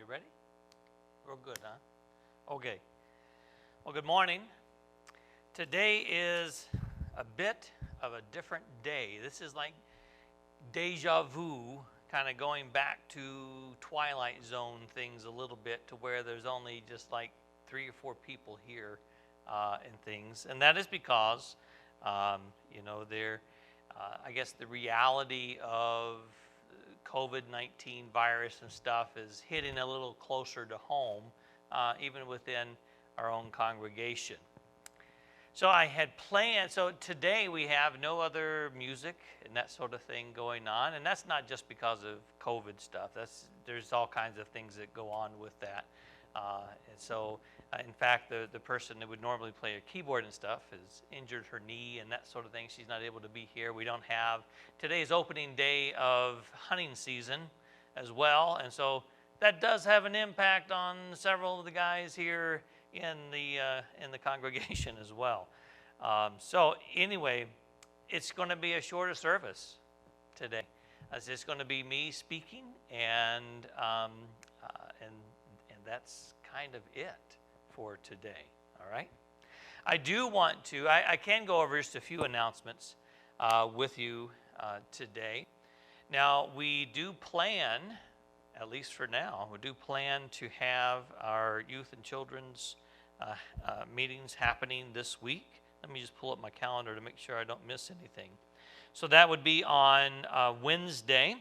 ready? Real good, huh? Okay. Well, good morning. Today is a bit of a different day. This is like deja vu, kind of going back to Twilight Zone things a little bit, to where there's only just like 3 or 4 people here and things. And that is because, I guess the reality of COVID-19 virus and stuff is hitting a little closer to home, even within our own congregation. So I had planned, so today we have no other music and that sort of thing going on, and that's not just because of COVID stuff. There's all kinds of things that go on with that. In fact, the person that would normally play a keyboard and stuff has injured her knee and that sort of thing. She's not able to be here. We don't have, today's opening day of hunting season as well, and so that does have an impact on several of the guys here in the congregation as well. So anyway, it's going to be a shorter service today. It's just going to be me speaking, and that's kind of it for today. All right. I do want to. I can go over just a few announcements with you today. Now we do plan, at least for now, we do plan to have our youth and children's meetings happening this week. Let me just pull up my calendar to make sure I don't miss anything. So that would be on Wednesday.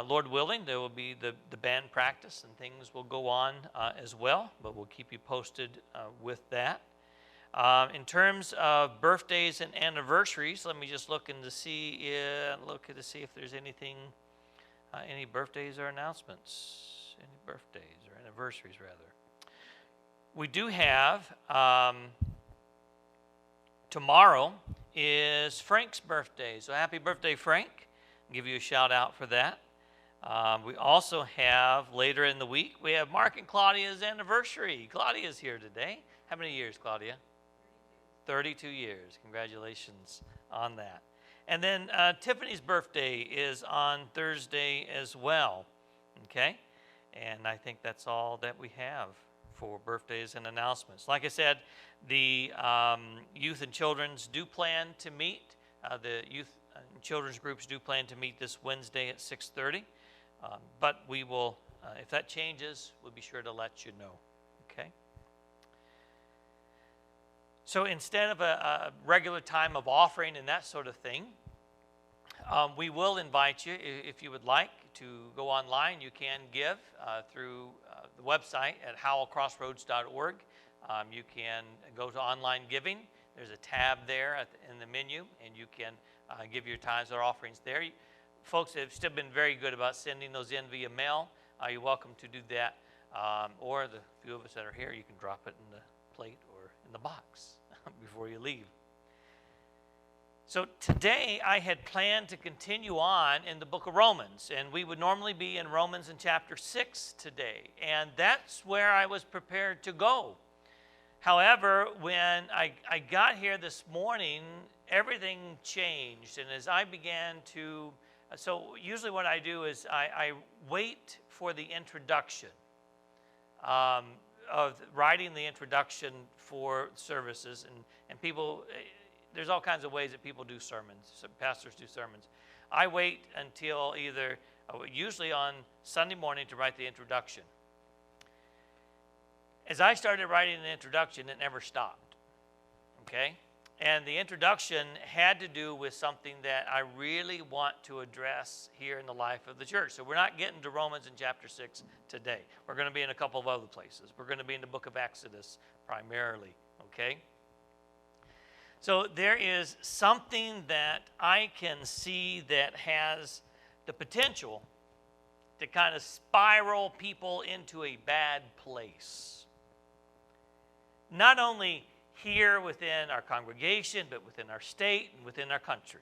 Lord willing, there will be the band practice and things will go on as well, but we'll keep you posted with that. In terms of birthdays and anniversaries, let me just look to see if there's anything, any birthdays or announcements, any birthdays or anniversaries rather. We do have, tomorrow is Frank's birthday, so happy birthday, Frank. I'll give you a shout out for that. We also have, later in the week, we have Mark and Claudia's anniversary. Claudia's here today. How many years, Claudia? 32 years. Congratulations on that. And then Tiffany's birthday is on Thursday as well. Okay? And I think that's all that we have for birthdays and announcements. Like I said, the youth and children's do plan to meet. The youth and children's groups do plan to meet this Wednesday at 6:30. But we will, if that changes, we'll be sure to let you know. Okay? So instead of a regular time of offering and that sort of thing, we will invite you, if you would like, to go online. You can give through the website at howellcrossroads.org. You can go to online giving. There's a tab there in the menu, and you can give your tithes or offerings there. Folks have still been very good about sending those in via mail. You're welcome to do that. Or the few of us that are here, you can drop it in the plate or in the box before you leave. So today I had planned to continue on in the book of Romans, and we would normally be in Romans in chapter 6 today, and that's where I was prepared to go. However, when I got here this morning, everything changed, and as I began to, so usually what I do is I wait for the introduction of writing the introduction for services, and people, there's all kinds of ways that people do sermons, pastors do sermons. I wait until usually on Sunday morning to write the introduction. As I started writing the introduction, it never stopped, okay? And the introduction had to do with something that I really want to address here in the life of the church. So we're not getting to Romans in chapter 6 today. We're going to be in a couple of other places. We're going to be in the book of Exodus primarily, okay? So there is something that I can see that has the potential to kind of spiral people into a bad place. Not only here within our congregation, but within our state and within our country,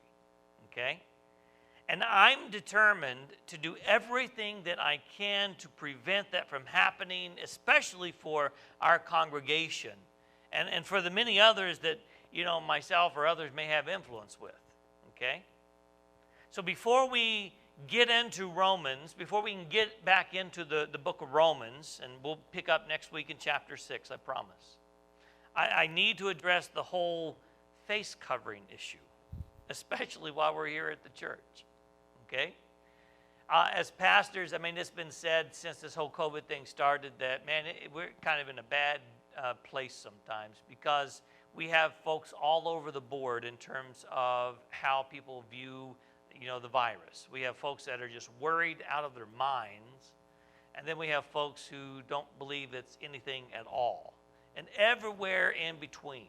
okay? And I'm determined to do everything that I can to prevent that from happening, especially for our congregation and for the many others that, myself or others may have influence with, okay? So before we get into Romans, before we can get back into the book of Romans, and we'll pick up next week in chapter 6, I promise, I need to address the whole face covering issue, especially while we're here at the church, okay? As pastors, I mean, it's been said since this whole COVID thing started that, man, we're kind of in a bad place sometimes because we have folks all over the board in terms of how people view, the virus. We have folks that are just worried out of their minds, and then we have folks who don't believe it's anything at all, and everywhere in between.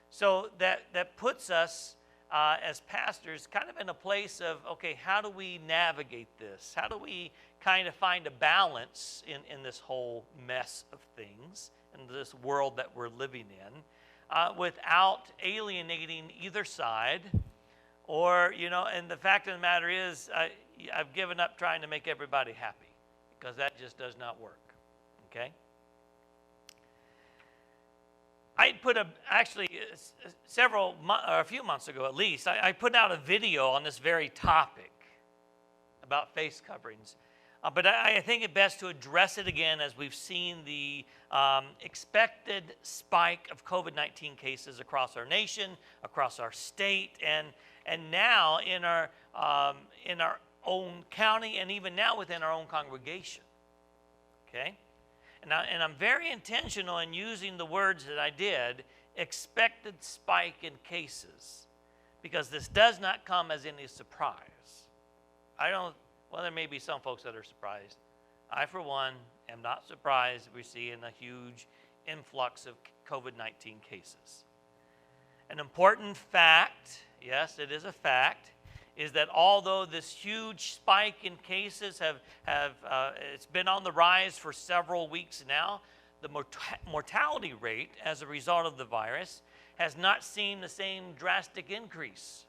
So that puts us as pastors kind of in a place of, okay, how do we navigate this? How do we kind of find a balance in this whole mess of things, in this world that we're living in, without alienating either side? Or, and the fact of the matter is, I've given up trying to make everybody happy, because that just does not work, okay? I put a few months ago at least, I put out a video on this very topic about face coverings. But I think it best to address it again as we've seen the expected spike of COVID-19 cases across our nation, across our state, and now in our own county, and even now within our own congregation. Okay? And I'm very intentional in using the words that I did, expected spike in cases, because this does not come as any surprise. Well, there may be some folks that are surprised. I, for one, am not surprised we're seeing a huge influx of COVID-19 cases. An important fact, yes, it is a fact, is that although this huge spike in cases it's been on the rise for several weeks now, the mortality rate as a result of the virus has not seen the same drastic increase.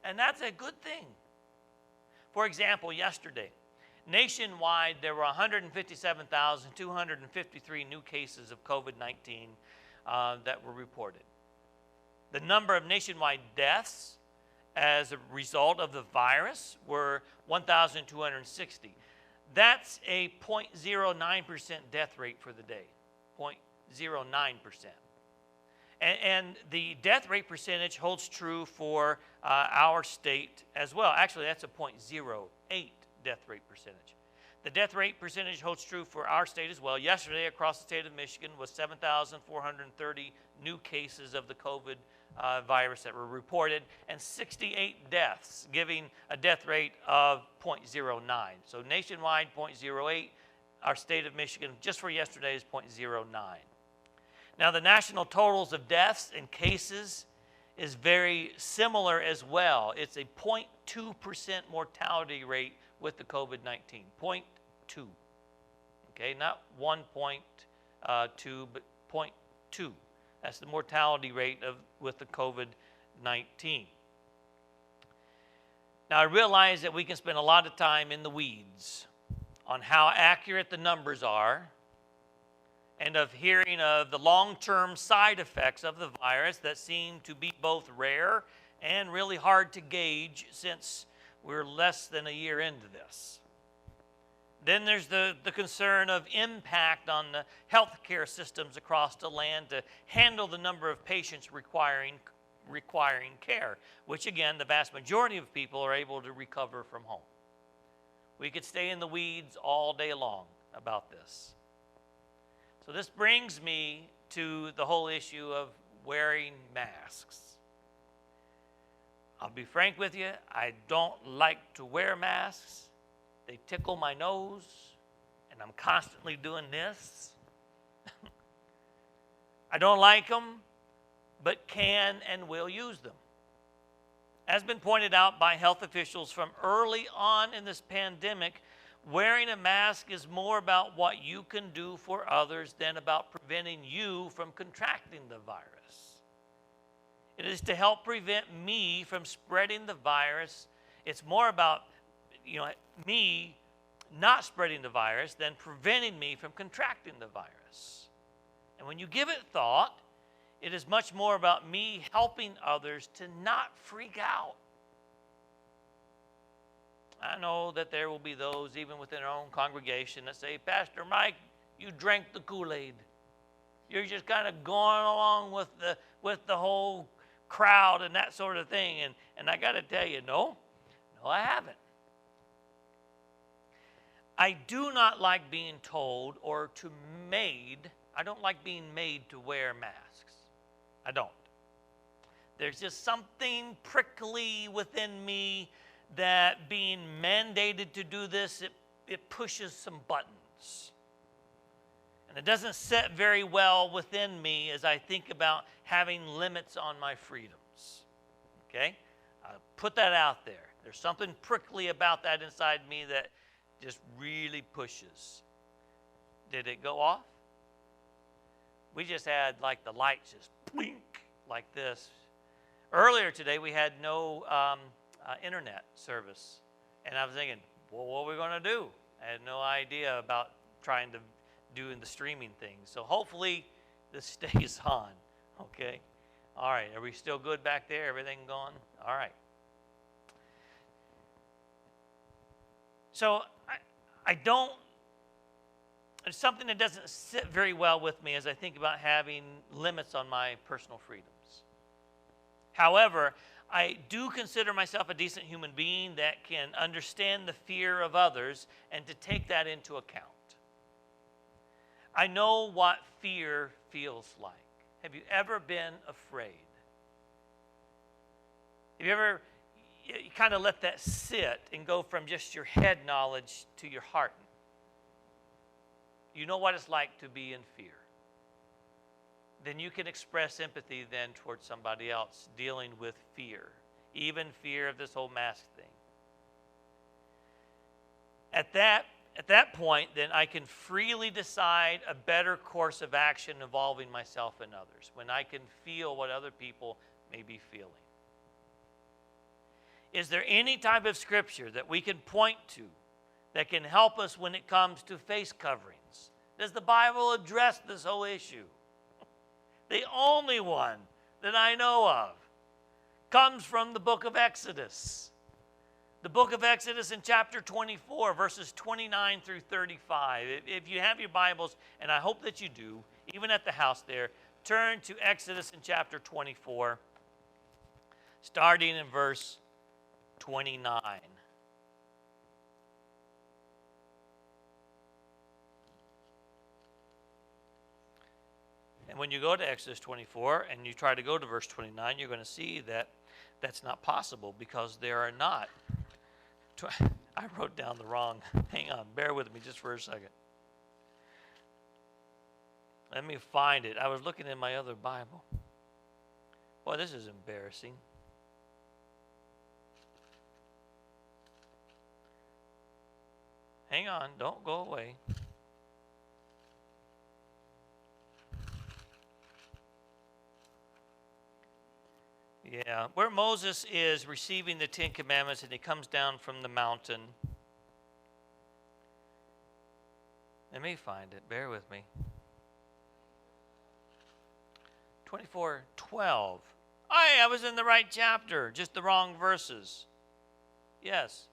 And that's a good thing. For example, yesterday, nationwide, there were 157,253 new cases of COVID-19 that were reported. The number of nationwide deaths as a result of the virus were 1,260. That's a 0.09% death rate for the day, 0.09%. And the death rate percentage holds true for our state as well. Actually, that's a 0.08 death rate percentage. The death rate percentage holds true for our state as well. Yesterday, across the state of Michigan, was 7,430 new cases of the COVID virus that were reported, and 68 deaths, giving a death rate of 0.09. So nationwide, 0.08. Our state of Michigan, just for yesterday, is 0.09. Now, the national totals of deaths and cases is very similar as well. It's a 0.2% mortality rate with the COVID-19, 0.2. Okay, not 1.2, but 0.2. That's the mortality rate with the COVID-19. Now, I realize that we can spend a lot of time in the weeds on how accurate the numbers are, and of hearing of the long-term side effects of the virus that seem to be both rare and really hard to gauge since we're less than a year into this. Then there's the concern of impact on the healthcare systems across the land to handle the number of patients requiring care, which again, the vast majority of people are able to recover from home. We could stay in the weeds all day long about this. So this brings me to the whole issue of wearing masks. I'll be frank with you, I don't like to wear masks. They tickle my nose, and I'm constantly doing this. I don't like them, but can and will use them. As been pointed out by health officials from early on in this pandemic, wearing a mask is more about what you can do for others than about preventing you from contracting the virus. It is to help prevent me from spreading the virus. It's more about me not spreading the virus than preventing me from contracting the virus. And when you give it thought, it is much more about me helping others to not freak out. I know that there will be those, even within our own congregation, that say, Pastor Mike, you drank the Kool-Aid. You're just kind of going along with the whole crowd and that sort of thing. And I got to tell you, no, I haven't. I do not like being told I don't like being made to wear masks. I don't. There's just something prickly within me that being mandated to do this, it pushes some buttons. And it doesn't sit very well within me as I think about having limits on my freedoms. Okay? I'll put that out there. There's something prickly about that inside me that just really pushes. Did it go off? We just had like the lights just blink like this. Earlier today we had no internet service. And I was thinking, well, what are we going to do? I had no idea about trying to doing the streaming thing. So hopefully this stays on. Okay. All right. Are we still good back there? Everything going? All right. So I don't, it's something that doesn't sit very well with me as I think about having limits on my personal freedoms. However, I do consider myself a decent human being that can understand the fear of others and to take that into account. I know what fear feels like. Have you ever been afraid? Have you ever you kind of let that sit and go from just your head knowledge to your heart? You know what it's like to be in fear. Then you can express empathy then towards somebody else dealing with fear, even fear of this whole mask thing. At that point, then I can freely decide a better course of action involving myself and others, when I can feel what other people may be feeling. Is there any type of scripture that we can point to that can help us when it comes to face coverings? Does the Bible address this whole issue? The only one that I know of comes from the book of Exodus. The book of Exodus in chapter 24, verses 29 through 35. If you have your Bibles, and I hope that you do, even at the house there, turn to Exodus in chapter 24, starting in verse 29. And when you go to Exodus 24 and you try to go to verse 29, you're going to see that that's not possible because there are not. I wrote down the wrong. Hang on, bear with me just for a second. Let me find it. I was looking in my other Bible. Boy, this is embarrassing. Hang on, don't go away. Yeah, where Moses is receiving the Ten Commandments and he comes down from the mountain. Let me find it. Bear with me. 24:12. I was in the right chapter, just the wrong verses. Yes.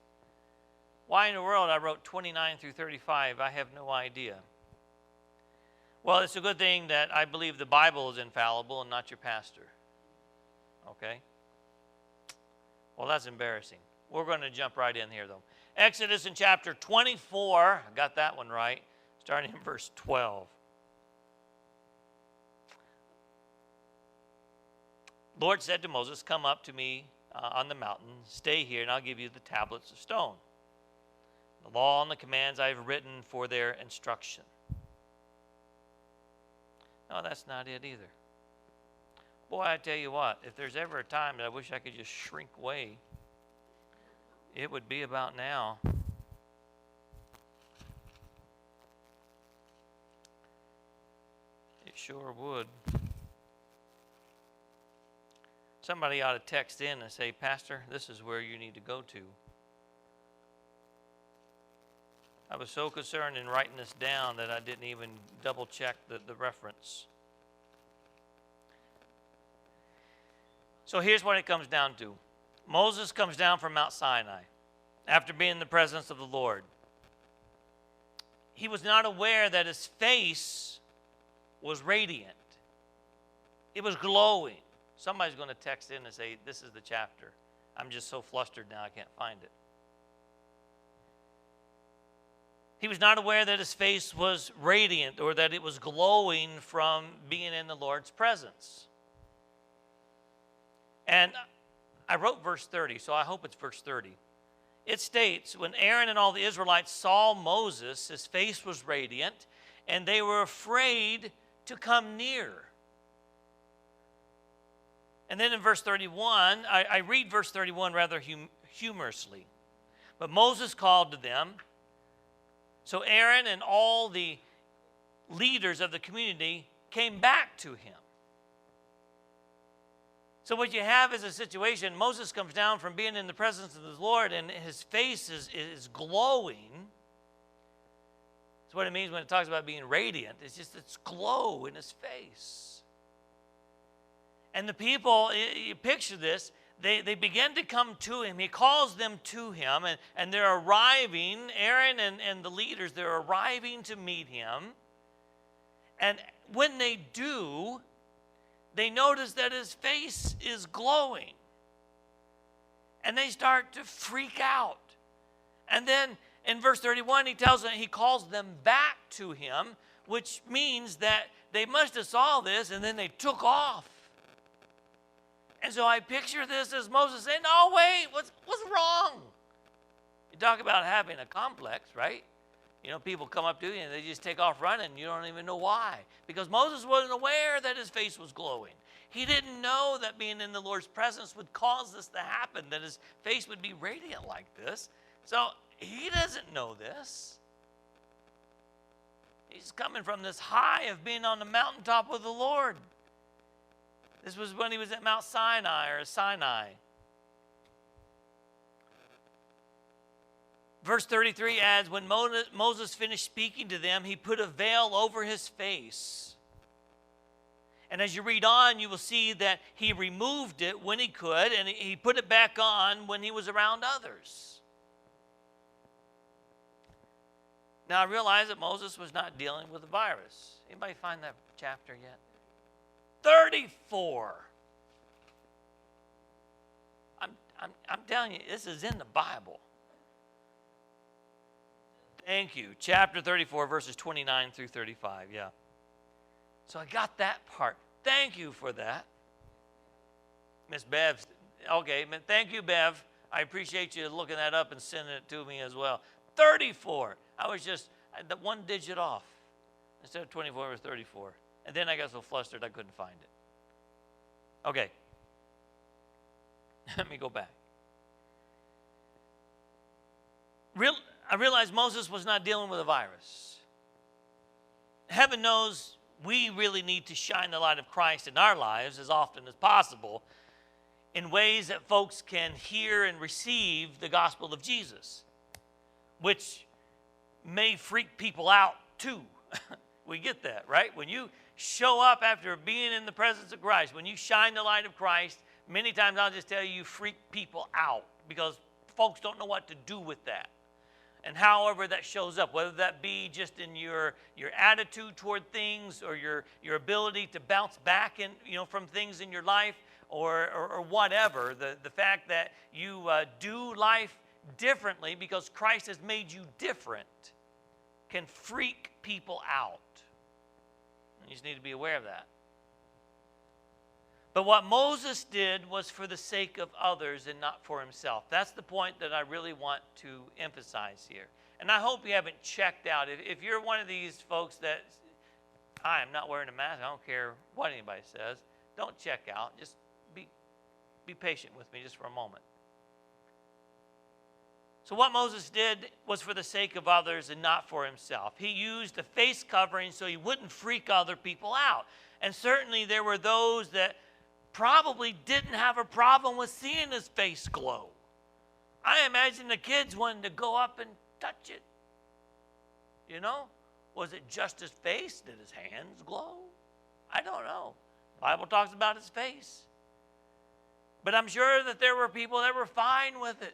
Why in the world I wrote 29 through 35? I have no idea. Well, it's a good thing that I believe the Bible is infallible and not your pastor. Okay? Well, that's embarrassing. We're going to jump right in here, though. Exodus in chapter 24. I got that one right. Starting in verse 12. Lord said to Moses, come up to me on the mountain. Stay here, and I'll give you the tablets of stone. The law and the commands I have written for their instruction. No, that's not it either. Boy, I tell you what, if there's ever a time that I wish I could just shrink away, it would be about now. It sure would. Somebody ought to text in and say, Pastor, this is where you need to go to. I was so concerned in writing this down that I didn't even double check the reference. So here's what it comes down to. Moses comes down from Mount Sinai. after being in the presence of the Lord. He was not aware that his face was radiant. It was glowing. Somebody's going to text in and say, this is the chapter. I'm just so flustered now I can't find it. He was not aware that his face was radiant or that it was glowing from being in the Lord's presence. And I wrote verse 30, so I hope it's verse 30. It states, when Aaron and all the Israelites saw Moses, his face was radiant, and they were afraid to come near. And then in verse 31, I read verse 31 rather humorously. But Moses called to them. So Aaron and all the leaders of the community came back to him. So what you have is a situation, Moses comes down from being in the presence of the Lord and his face is glowing. That's what it means when it talks about being radiant. It's glow in his face. And the people, you picture this, they begin to come to him. He calls them to him, and they're arriving, Aaron and the leaders, they're arriving to meet him. And when they do, they notice that his face is glowing. And they start to freak out. And then in verse 31, he calls them back to him, which means that they must have saw this and then they took off. And so I picture this as Moses saying, "No, wait, what's wrong?" You talk about having a complex, right? You know, people come up to you and they just take off running. You don't even know why. Because Moses wasn't aware that his face was glowing. He didn't know that being in the Lord's presence would cause this to happen, that his face would be radiant like this. So he doesn't know this. He's coming from this high of being on the mountaintop with the Lord. This was when he was at Mount Sinai or Sinai. Verse 33 adds, when Moses finished speaking to them, he put a veil over his face. And as you read on, you will see that he removed it when he could, and he put it back on when he was around others. Now I realize that Moses was not dealing with a virus. Anybody find that chapter yet? 34. I'm telling you, this is in the Bible. Thank you. Chapter 34, verses 29 through 35. Yeah. So I got that part. Thank you for that. Miss Bev. Okay. Thank you, Bev. I appreciate you looking that up and sending it to me as well. 34. I was just one digit off. Instead of 24, it was 34. And then I got so flustered I couldn't find it. Okay. Let me go back. I realized Moses was not dealing with a virus. Heaven knows we really need to shine the light of Christ in our lives as often as possible in ways that folks can hear and receive the gospel of Jesus, which may freak people out too. We get that, right? When you show up after being in the presence of Christ, when you shine the light of Christ, many times I'll just tell you, you freak people out because folks don't know what to do with that. And however that shows up, whether that be just in your attitude toward things or your ability to bounce back from things in your life or whatever, the fact that you do life differently because Christ has made you different can freak people out. You just need to be aware of that. But what Moses did was for the sake of others and not for himself. That's the point that I really want to emphasize here. And I hope you haven't checked out. If you're one of these folks that, I am not wearing a mask, I don't care what anybody says, don't check out. Just be patient with me just for a moment. So what Moses did was for the sake of others and not for himself. He used a face covering so he wouldn't freak other people out. And certainly there were those that probably didn't have a problem with seeing his face glow. I imagine the kids wanted to go up and touch it. You know? Was it just his face? Did his hands glow? I don't know. The Bible talks about his face. But I'm sure that there were people that were fine with it.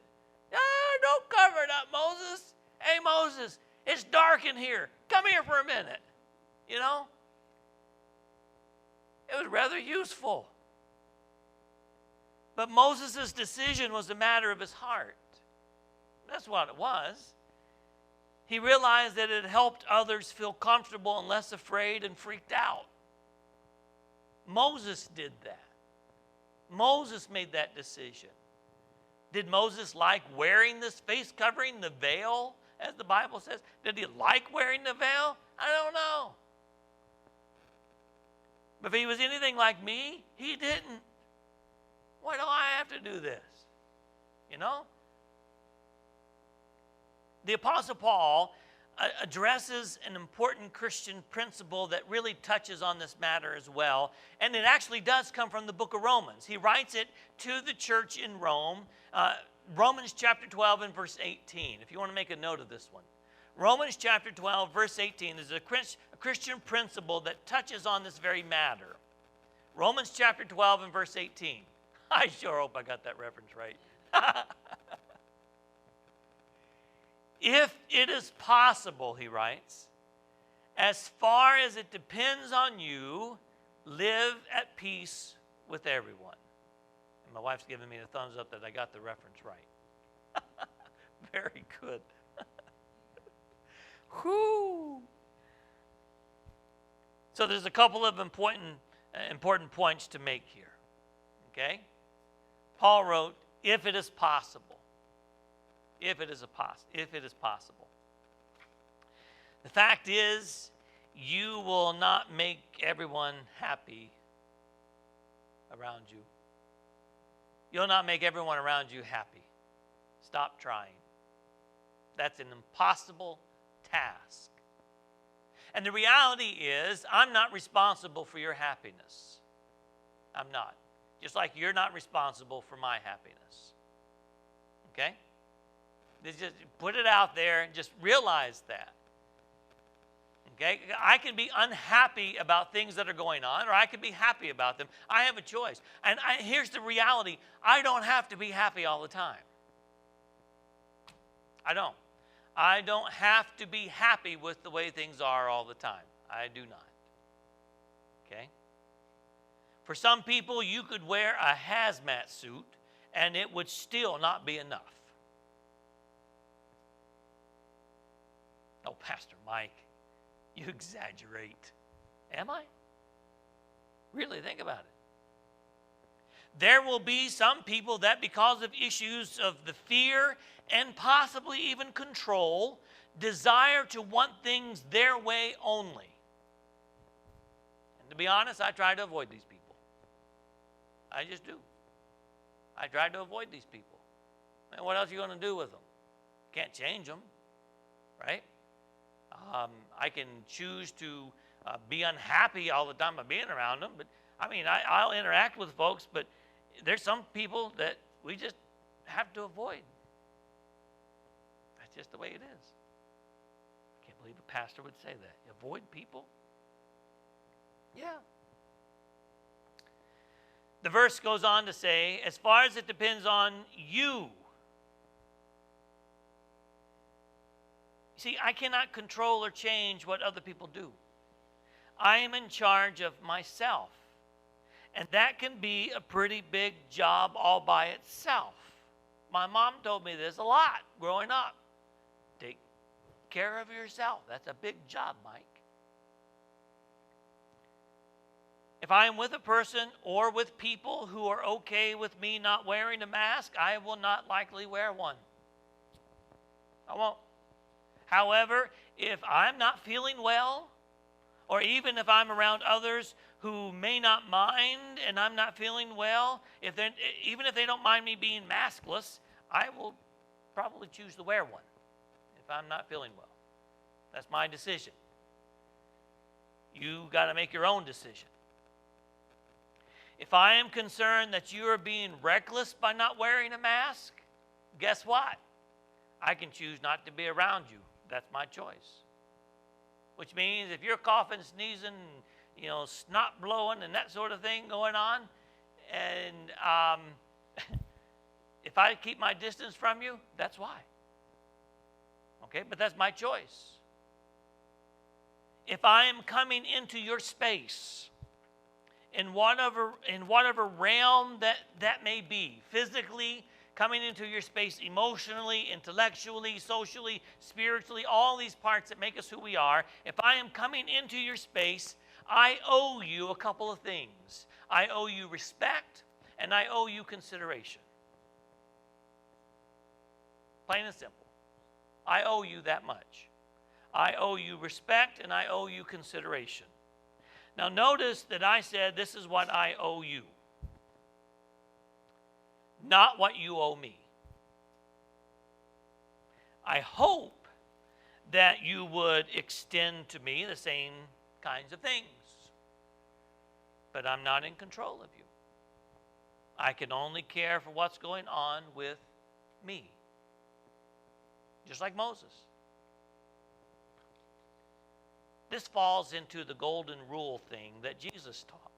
Ah, don't cover it up, Moses. Hey, Moses, it's dark in here. Come here for a minute. You know? It was rather useful. But Moses' decision was a matter of his heart. That's what it was. He realized that it helped others feel comfortable and less afraid and freaked out. Moses did that. Moses made that decision. Did Moses like wearing this face covering, the veil, as the Bible says? Did he like wearing the veil? I don't know. But if he was anything like me, he didn't. Why do I have to do this? You know? The Apostle Paul addresses an important Christian principle that really touches on this matter as well. And it actually does come from the book of Romans. He writes it to the church in Rome. Romans chapter 12 and verse 18. If you want to make a note of this one. Romans chapter 12, verse 18 is a Christian principle that touches on this very matter. Romans chapter 12 and verse 18. I sure hope I got that reference right. If it is possible, he writes, as far as it depends on you, live at peace with everyone. And my wife's giving me a thumbs up that I got the reference right. Very good. Whew. So there's a couple of important points to make here. Okay? Paul wrote, if it is possible. If it is possible. The fact is, you will not make everyone happy around you. You'll not make everyone around you happy. Stop trying. That's an impossible task. And the reality is, I'm not responsible for your happiness. I'm not. Just like you're not responsible for my happiness. Okay? Just put it out there and just realize that. Okay? I can be unhappy about things that are going on, or I can be happy about them. I have a choice. And here's the reality. I don't have to be happy all the time. I don't. I don't have to be happy with the way things are all the time. I do not. Okay? For some people, you could wear a hazmat suit, and it would still not be enough. Oh, Pastor Mike, you exaggerate. Am I? Really, think about it. There will be some people that, because of issues of the fear and possibly even control, desire to want things their way only. And to be honest, I try to avoid these people. I just do. I try to avoid these people. And what else are you going to do with them? Can't change them, right? I can choose to be unhappy all the time by being around them, but I mean, I'll interact with folks, but there's some people that we just have to avoid. That's just the way it is. I can't believe a pastor would say that. You avoid people? Yeah. The verse goes on to say, as far as it depends on you. See, I cannot control or change what other people do. I am in charge of myself. And that can be a pretty big job all by itself. My mom told me this a lot growing up. Take care of yourself. That's a big job, Mike. If I am with a person or with people who are okay with me not wearing a mask, I will not likely wear one. I won't. However, if I'm not feeling well, or even if I'm around others who may not mind and I'm not feeling well, even if they don't mind me being maskless, I will probably choose to wear one if I'm not feeling well. That's my decision. You got to make your own decision. If I am concerned that you are being reckless by not wearing a mask, guess what? I can choose not to be around you. That's my choice. Which means if you're coughing, sneezing, snot blowing and that sort of thing going on, and if if I keep my distance from you, that's why. Okay, but that's my choice. If I am coming into your space, in whatever realm that may be, physically coming into your space, emotionally, intellectually, socially, spiritually, all these parts that make us who we are, if I am coming into your space, I owe you a couple of things. I owe you respect, and I owe you consideration. Plain and simple. I owe you that much. I owe you respect, and I owe you consideration. Now notice that I said this is what I owe you, not what you owe me. I hope that you would extend to me the same kinds of things, but I'm not in control of you. I can only care for what's going on with me, just like Moses. This falls into the golden rule thing that Jesus taught.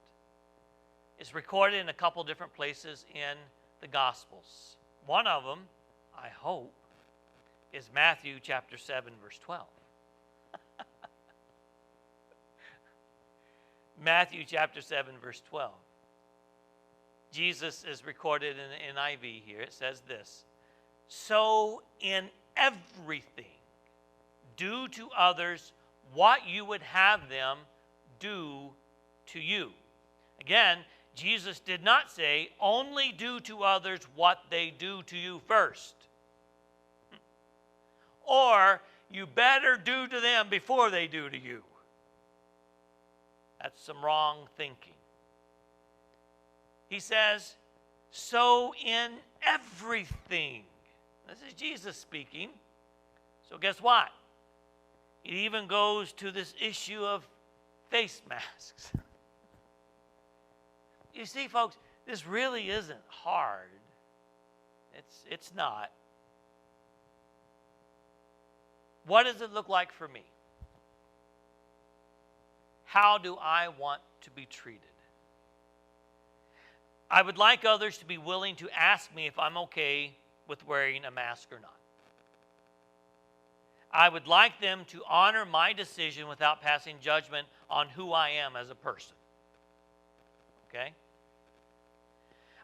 It's recorded in a couple different places in the Gospels. One of them, I hope, is Matthew chapter 7, verse 12. Matthew chapter 7, verse 12. Jesus is recorded in NIV here. It says this: so in everything, do to others what you would have them do to you. Again, Jesus did not say, only do to others what they do to you first. Or, you better do to them before they do to you. That's some wrong thinking. He says, so in everything. This is Jesus speaking. So guess what? It even goes to this issue of face masks. You see, folks, this really isn't hard. It's not. What does it look like for me? How do I want to be treated? I would like others to be willing to ask me if I'm okay with wearing a mask or not. I would like them to honor my decision without passing judgment on who I am as a person. Okay?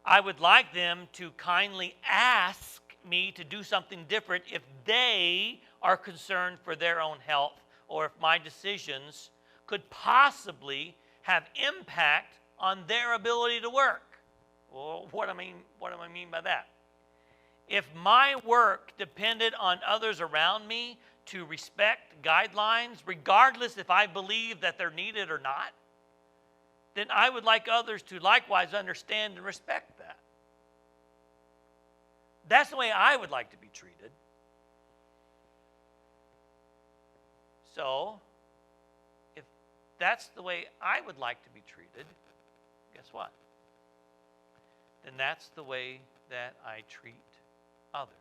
I would like them to kindly ask me to do something different if they are concerned for their own health or if my decisions could possibly have impact on their ability to work. Well, what do I mean by that? If my work depended on others around me to respect guidelines, regardless if I believe that they're needed or not, then I would like others to likewise understand and respect that. That's the way I would like to be treated. So, if that's the way I would like to be treated, guess what? Then that's the way that I treat others.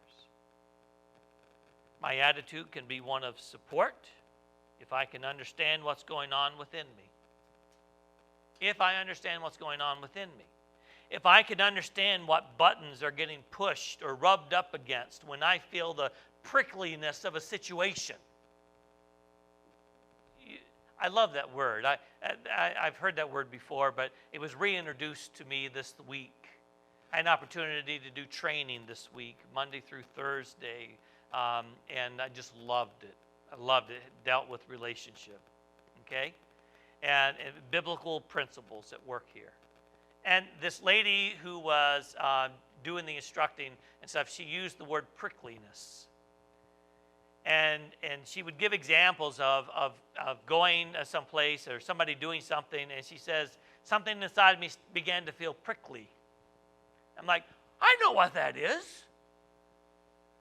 My attitude can be one of support if I can understand what's going on within me. If I understand what's going on within me. If I can understand what buttons are getting pushed or rubbed up against when I feel the prickliness of a situation. I love that word. I've heard that word before, but it was reintroduced to me this week. I had an opportunity to do training this week, Monday through Thursday, and I just loved it. I loved it. It dealt with relationship, okay? And biblical principles at work here. And this lady who was doing the instructing and stuff, she used the word prickliness. And she would give examples of going someplace or somebody doing something, and she says, something inside me began to feel prickly. I'm like, I know what that is.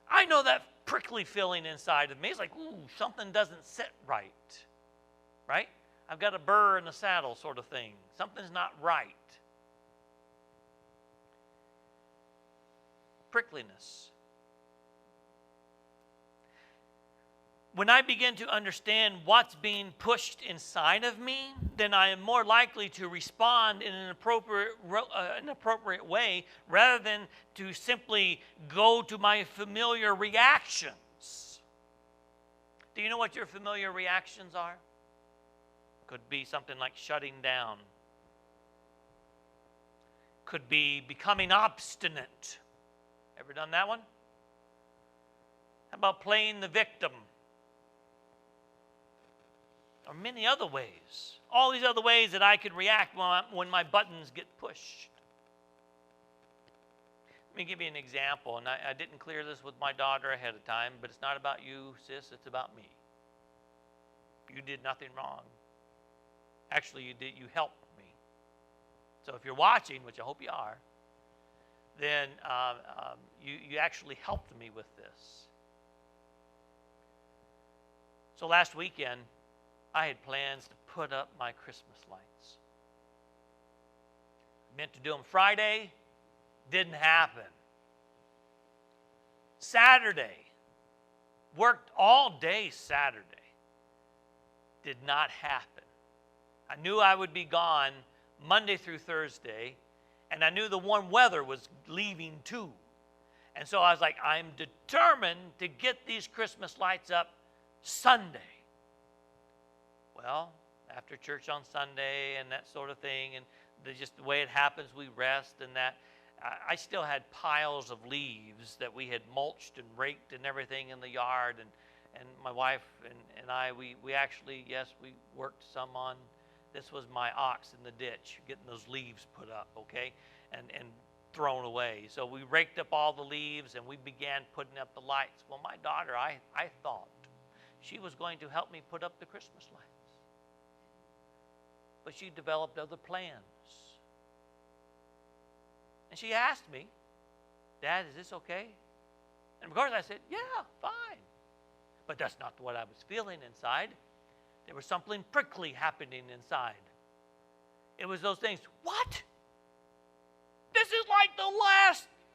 I know that prickly feeling inside of me. It's like, ooh, something doesn't sit right. Right? I've got a burr in the saddle sort of thing. Something's not right. Prickliness. when I begin to understand what's being pushed inside of me, then I am more likely to respond in an appropriate way rather than to simply go to my familiar reactions. Do you know what your familiar reactions are? Could be something like shutting down. Could be becoming obstinate. Ever done that one? How about playing the victim? Or many other ways. All these other ways that I could react when my buttons get pushed. Let me give you an example, and I didn't clear this with my daughter ahead of time, but it's not about you, sis, it's about me. You did nothing wrong. Actually, you helped me. So if you're watching, which I hope you are, then you actually helped me with this. So last weekend, I had plans to put up my Christmas lights. Meant to do them Friday, didn't happen. Saturday, worked all day Saturday, did not happen. I knew I would be gone Monday through Thursday, and I knew the warm weather was leaving too. And so I was like, I'm determined to get these Christmas lights up Sunday. Well, after church on Sunday and that sort of thing, and just the way it happens, we rest and that. I still had piles of leaves that we had mulched and raked and everything in the yard, and my wife and I, we actually, yes, we worked some on, this was my ox in the ditch, getting those leaves put up, okay, and thrown away. So we raked up all the leaves and we began putting up the lights. Well, my daughter, I thought she was going to help me put up the Christmas lights. But she developed other plans. And she asked me, Dad, is this okay? And of course I said, yeah, fine. But that's not what I was feeling inside. There was something prickly happening inside. It was those things, what? This is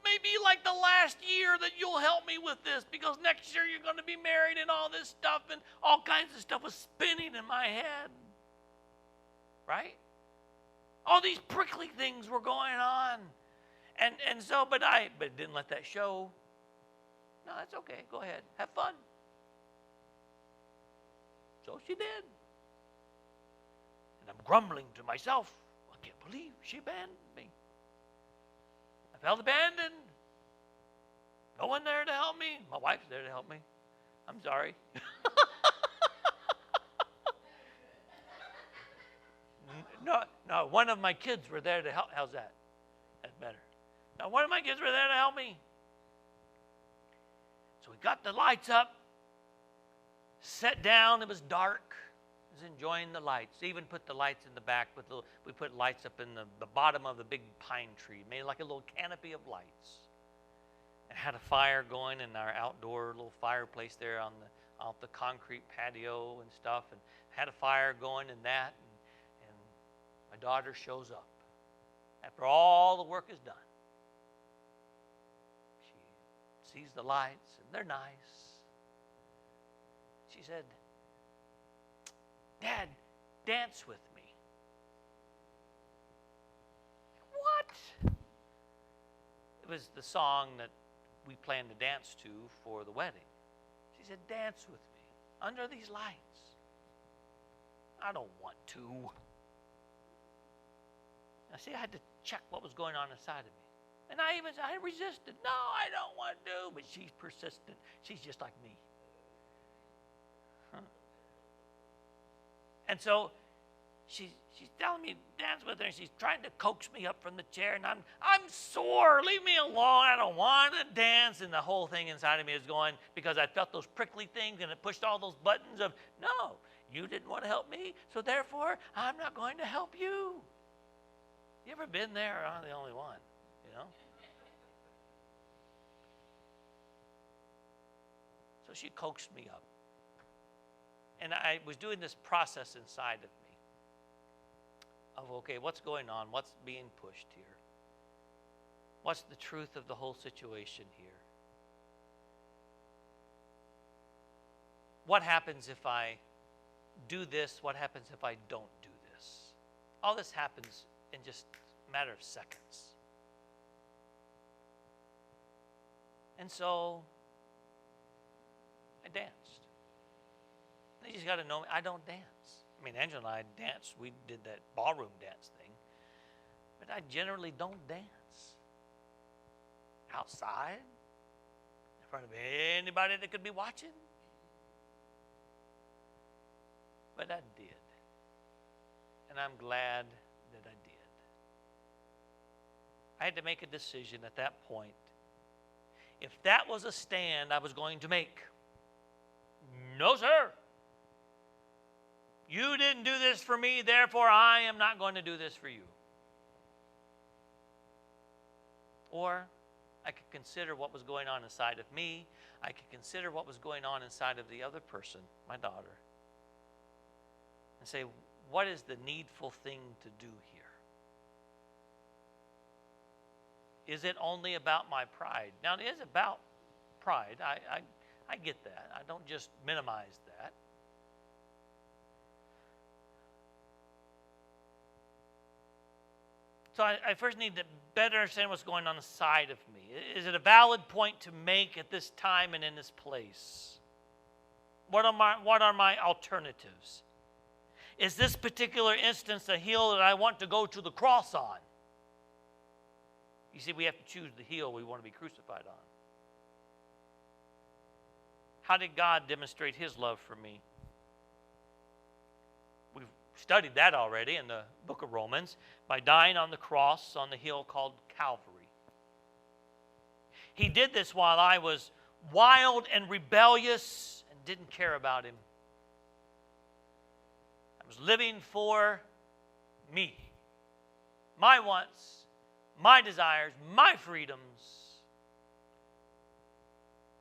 maybe like the last year that you'll help me with this, because next year you're going to be married and all this stuff, and all kinds of stuff was spinning in my head. Right? All these prickly things were going on. And so, but didn't let that show. No, that's okay. Go ahead. Have fun. So she did. And I'm grumbling to myself, I can't believe she abandoned me. I felt abandoned. No one there to help me. My wife's there to help me. I'm sorry. No, one of my kids were there to help. How's that? That's better. Now, one of my kids were there to help me. So we got the lights up, sat down. It was dark. I was enjoying the lights. Even put the lights in the back. We put lights up in the bottom of the big pine tree. Made like a little canopy of lights. And had a fire going in our outdoor little fireplace there on the concrete patio and stuff. And had a fire going in that. And my daughter shows up. After all the work is done. She sees the lights, and they're nice. She said, Dad, dance with me. What? It was the song that we planned to dance to for the wedding. She said, dance with me under these lights. I don't want to. Now, see, I had to check what was going on inside of me. And I resisted. No, I don't want to. But she's persistent. She's just like me. Huh. And so she's telling me to dance with her, and she's trying to coax me up from the chair, and I'm sore. Leave me alone. I don't want to dance. And the whole thing inside of me is going, because I felt those prickly things, and it pushed all those buttons of, no, you didn't want to help me, so therefore I'm not going to help you. You ever been there? I'm the only one, you know? So she coaxed me up. And I was doing this process inside of me of, okay, what's going on? What's being pushed here? What's the truth of the whole situation here? what happens if I do this? What happens if I don't do this? All this happens in just a matter of seconds. And so I danced. You just got to know, I don't dance. I mean, Angela and I danced. We did that ballroom dance thing. But I generally don't dance. Outside, in front of anybody that could be watching. But I did. And I'm glad that I did. I had to make a decision at that point. If that was a stand I was going to make, no, sir. You didn't do this for me, therefore I am not going to do this for you. Or I could consider what was going on inside of me. I could consider what was going on inside of the other person, my daughter, and say, what is the needful thing to do here? Is it only about my pride? Now, it is about pride. I get that. I don't just minimize that. So I first need to better understand what's going on inside of me. Is it a valid point to make at this time and in this place? What are my alternatives? Is this particular instance a hill that I want to go to the cross on? You see, we have to choose the hill we want to be crucified on. How did God demonstrate his love for me? We've studied that already in the book of Romans by dying on the cross on the hill called Calvary. He did this while I was wild and rebellious and didn't care about him. I was living for me, my wants, my desires, my freedoms.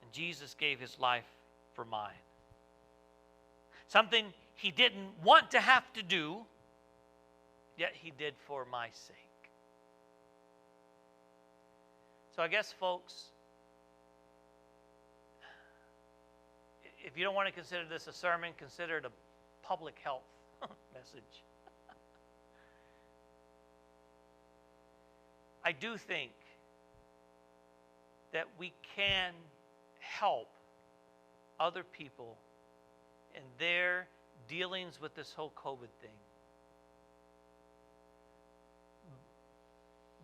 And Jesus gave his life for mine. Something he didn't want to have to do, yet he did for my sake. So I guess, folks, if you don't want to consider this a sermon, consider it a public health message. I do think that we can help other people in their dealings with this whole COVID thing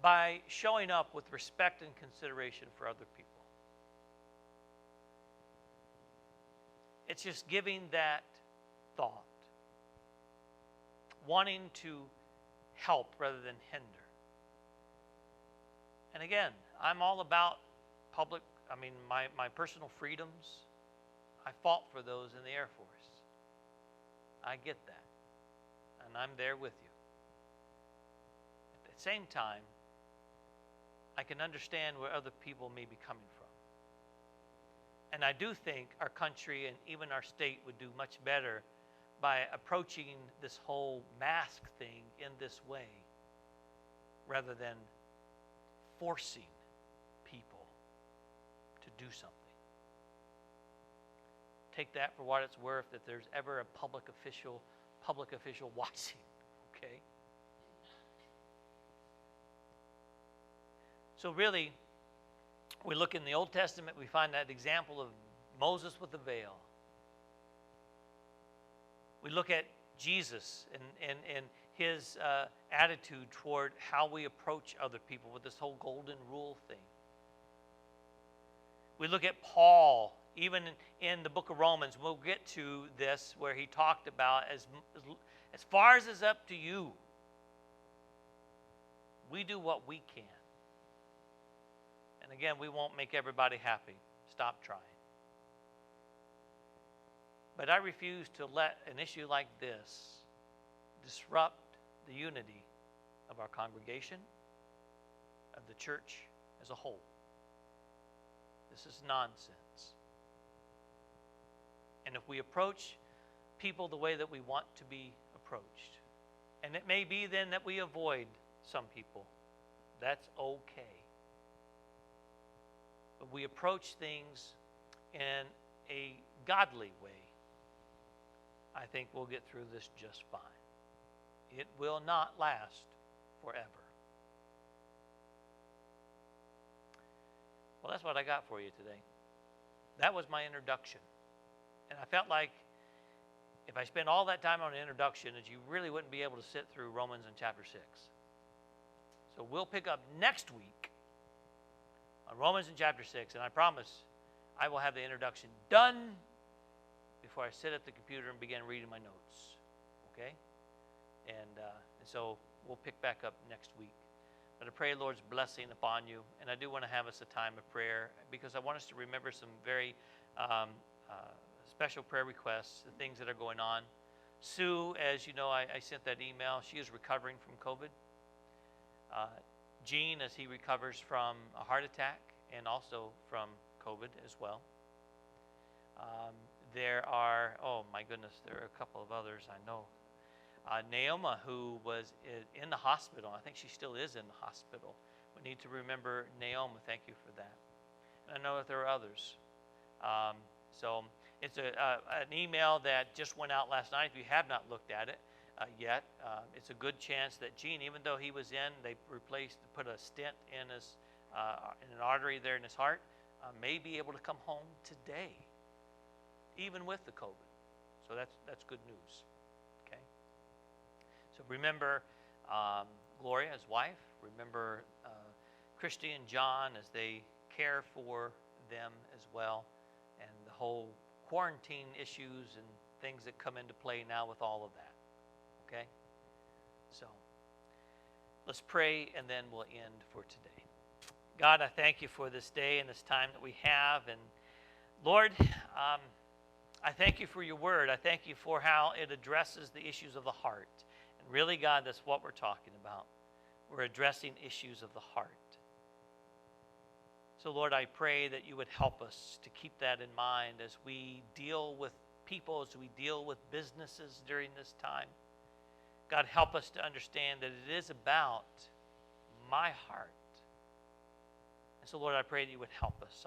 by showing up with respect and consideration for other people. It's just giving that thought, wanting to help rather than hinder. And again, I'm all about my personal freedoms. I fought for those in the Air Force. I get that. And I'm there with you. At the same time, I can understand where other people may be coming from. And I do think our country and even our state would do much better by approaching this whole mask thing in this way rather than forcing people to do something. Take that for what it's worth if there's ever a public official watching, okay? So really, we look in the Old Testament, we find that example of Moses with the veil. We look at Jesus and his attitude toward how we approach other people with this whole golden rule thing. We look at Paul, even in the book of Romans. We'll get to this where he talked about as far as it's up to you, we do what we can. And again, we won't make everybody happy. Stop trying. But I refuse to let an issue like this disrupt the unity of our congregation, of the church as a whole. This is nonsense. And if we approach people the way that we want to be approached, and it may be then that we avoid some people, that's okay. But we approach things in a godly way, I think we'll get through this just fine. It will not last forever. Well, that's what I got for you today. That was my introduction. And I felt like if I spent all that time on an introduction, that you really wouldn't be able to sit through Romans in chapter 6. So we'll pick up next week on Romans in chapter 6, and I promise I will have the introduction done before I sit at the computer and begin reading my notes. Okay? And so we'll pick back up next week. But I pray Lord's blessing upon you, and I do want to have us a time of prayer because I want us to remember some very special prayer requests, the things that are going on. Sue, as you know, I sent that email. She is recovering from COVID. Gene, as he recovers from a heart attack and also from COVID as well. There are, oh my goodness, there are a couple of others I know. Naoma, who was in the hospital. I think she still is in the hospital. We need to remember Naoma. Thank you for that. And I know that there are others. So it's an email that just went out last night. If you have not looked at it yet, it's a good chance that Gene, even though he was in, they put a stent in an artery there in his heart, may be able to come home today, even with the COVID. So that's good news. Okay. So remember Gloria, his wife. Remember Christy and John as they care for them as well, and the whole quarantine issues and things that come into play now with all of that. Okay? So let's pray and then we'll end for today. God, I thank you for this day and this time that we have. And Lord, I thank you for your word. I thank you for how it addresses the issues of the heart. And really, God, that's what we're talking about. We're addressing issues of the heart. So, Lord, I pray that you would help us to keep that in mind as we deal with people, as we deal with businesses during this time. God, help us to understand that it is about my heart. And so, Lord, I pray that you would help us.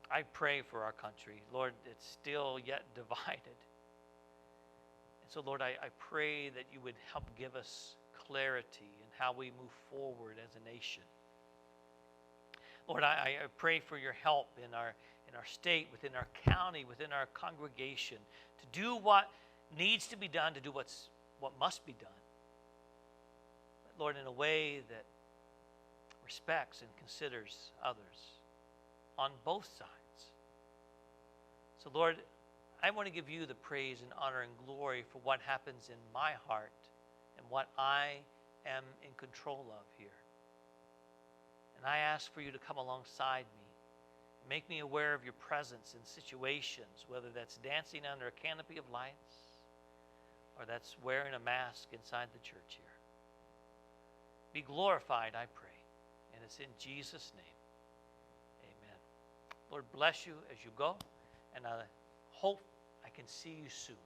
I pray for our country. Lord, it's still yet divided. And so, Lord, I pray that you would help give us clarity in how we move forward as a nation. Lord, I pray for your help in our state, within our county, within our congregation, to do what needs to be done, to do what must be done. But Lord, in a way that respects and considers others on both sides. So Lord, I want to give you the praise and honor and glory for what happens in my heart and what I am in control of here. And I ask for you to come alongside me. Make me aware of your presence in situations, whether that's dancing under a canopy of lights or that's wearing a mask inside the church here. Be glorified, I pray. And it's in Jesus' name. Amen. Lord, bless you as you go. And I hope I can see you soon.